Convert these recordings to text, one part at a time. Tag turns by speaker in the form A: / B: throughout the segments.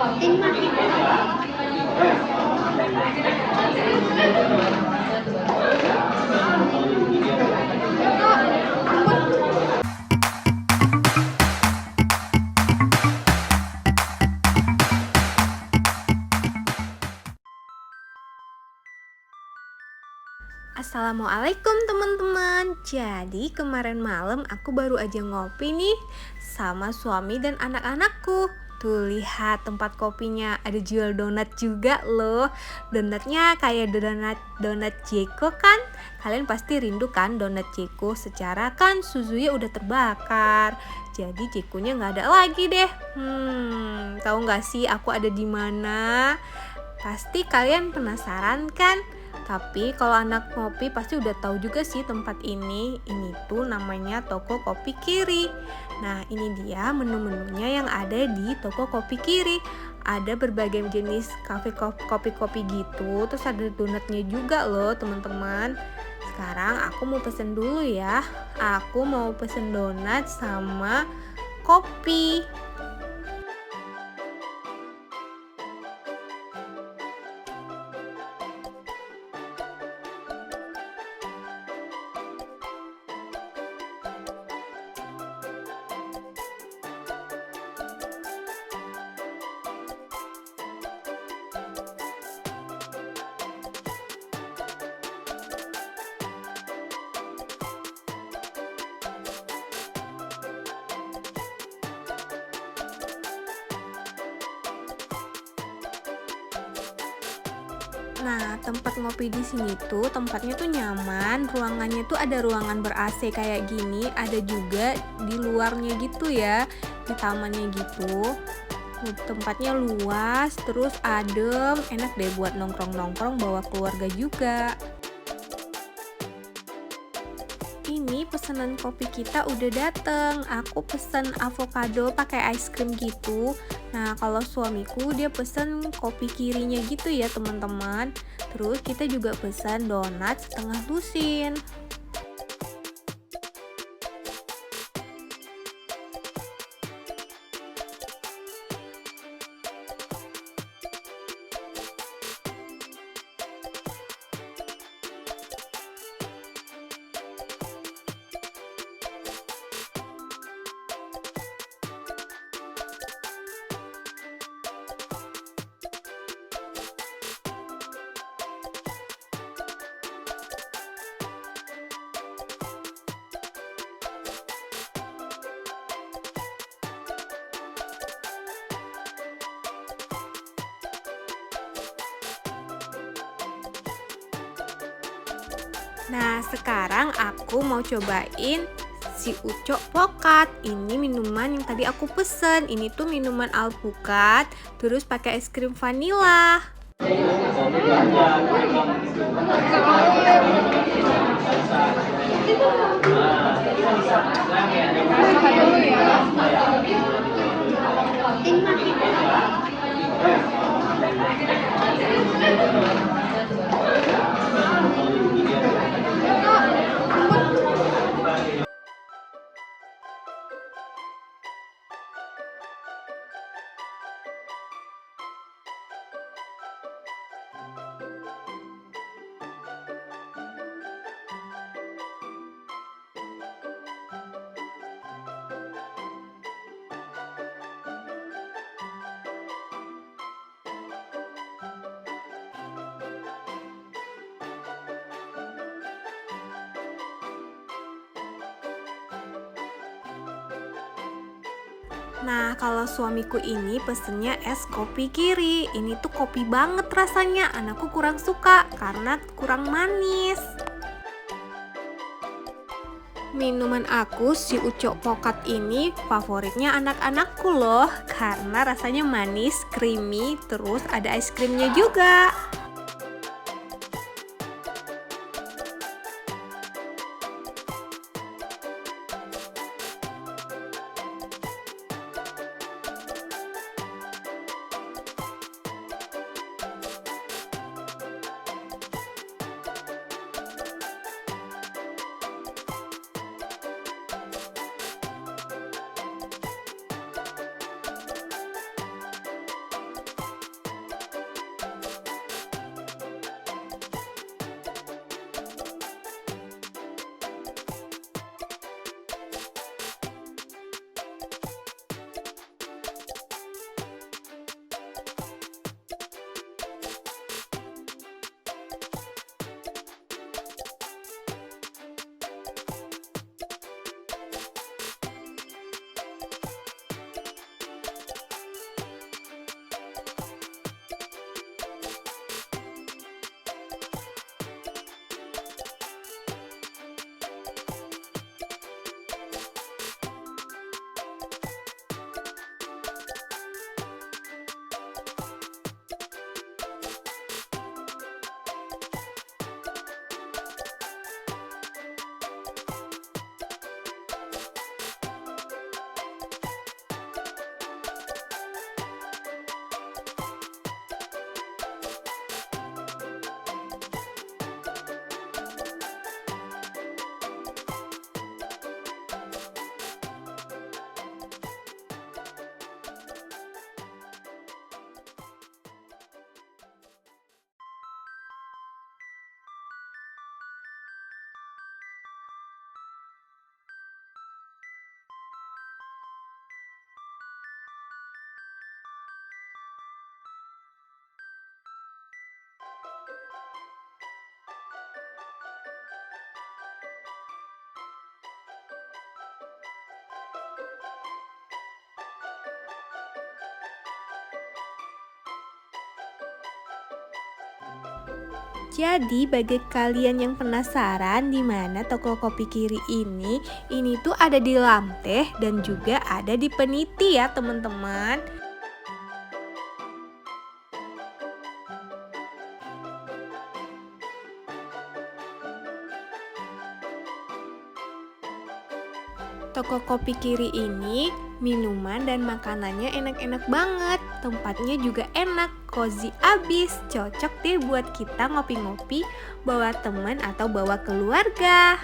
A: Assalamualaikum teman-teman. Jadi kemarin malam aku baru aja ngopi nih sama suami dan anak-anakku. Tuh lihat tempat kopinya, ada jual donat juga loh. Donatnya kayak donat Jeko kan? Kalian pasti rindu kan donat Jeko, secara kan suzunya udah terbakar. Jadi Jekonya nggak ada lagi deh. Tahu nggak sih aku ada di mana? Pasti kalian penasaran kan? Tapi kalau anak kopi pasti udah tahu juga sih tempat ini. Ini tuh namanya toko kopi Kiri. Nah, ini dia menu-menunya yang ada di toko kopi Kiri. Ada berbagai jenis kopi-kopi gitu. Terus ada donatnya juga loh, teman-teman. Sekarang aku mau pesen dulu ya. Aku mau pesen donat sama kopi. Nah, tempat ngopi di sini tuh tempatnya tuh nyaman, ruangannya tuh ada ruangan ber-AC kayak gini, ada juga di luarnya gitu ya, di tamannya gitu. Tempatnya luas, terus adem, enak deh buat nongkrong-nongkrong bawa keluarga juga. Ini pesanan kopi kita udah dateng. Aku pesen avocado pakai ice cream gitu. Nah, kalau suamiku dia pesen kopi kirinya gitu ya, teman-teman. Terus kita juga pesen donat setengah lusin. Nah, sekarang aku mau cobain si Ucok Pokat. Ini minuman yang tadi aku pesen. Ini tuh minuman alpukat, terus pakai es krim vanila. Nah, kalau suamiku ini pesennya es kopi Kiri. Ini tuh kopi banget rasanya. Anakku kurang suka karena kurang manis. Minuman aku si Ucok Pokat ini favoritnya anak-anakku loh, karena rasanya manis, creamy, terus ada es krimnya juga. Jadi bagi kalian yang penasaran di mana toko kopi kiri ini tuh ada di Lamteh dan juga ada di Peniti ya teman-teman. Toko kopi kiri ini minuman dan makanannya enak-enak banget. Tempatnya juga enak, cozy abis. Cocok deh buat kita ngopi-ngopi, bawa teman atau bawa keluarga.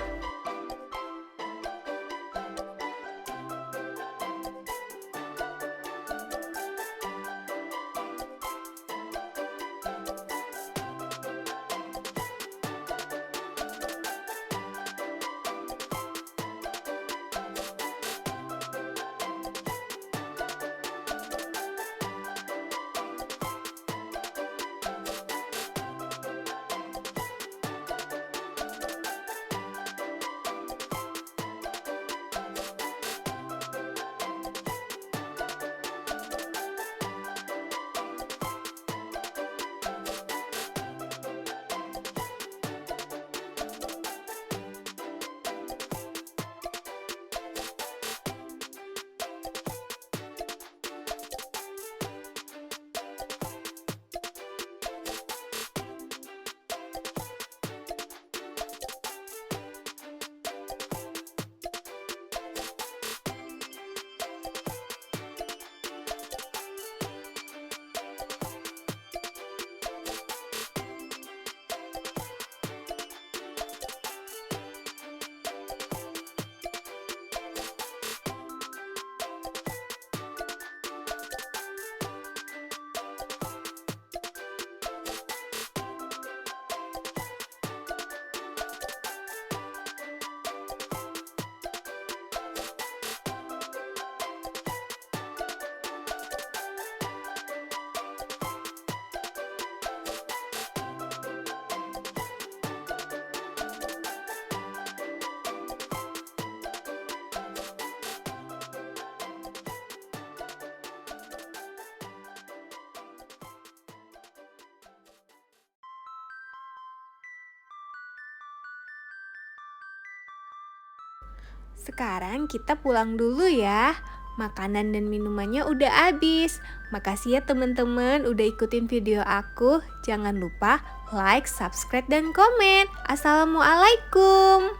A: Sekarang kita pulang dulu ya. Makanan dan minumannya udah habis. Makasih ya teman-teman udah ikutin video aku. Jangan lupa like, subscribe, dan komen. Assalamualaikum.